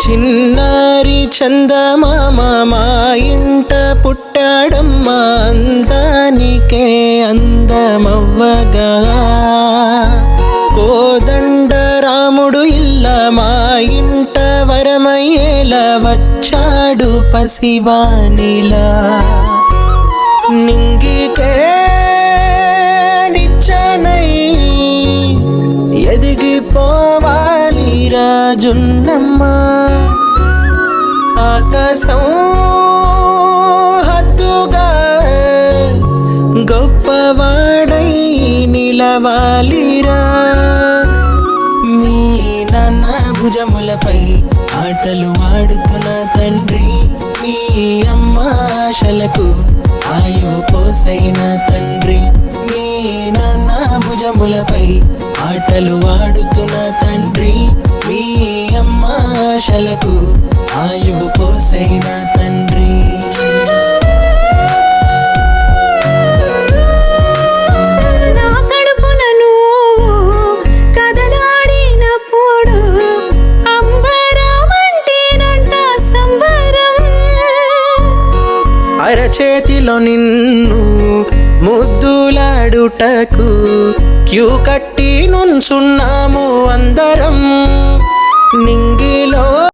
చిన్నారి చందమామ మా ఇంట పుట్టాడమ్మా, అందానికే అందమవ్వగా. కోదండ రాముడు ఇల్ల మా ఇంట వరమయ్యేలా వచ్చాడు పసివానిలా. నింగికే నిచ్చనై ఎదిగిపోవాలి రాజున్నమ్మ, ఆకాశం హద్దుగా గొప్పవాడై నిలవాలిరా. మీ నాన్న భుజములపై ఆటలు ఆడుతున్న తండ్రి, మీ అమ్మ ఆశలకు ఆయు పోసైన తండ్రి. మీ నాన్న భుజములపై ఆటలు ఆడుతున్న తండ్రి, మీ అమ్మ ఆశలకు ఆయువు పోసైన తండ్రి. నా కడుపున నువ్వు కదలాడినప్పుడు అంబరమంటేనంట సంబరం. అరచేతిలో నిన్ను ముద్దులాడుటకు క్యూ కట్టి నుంచున్నాము అందరం. నింగిలో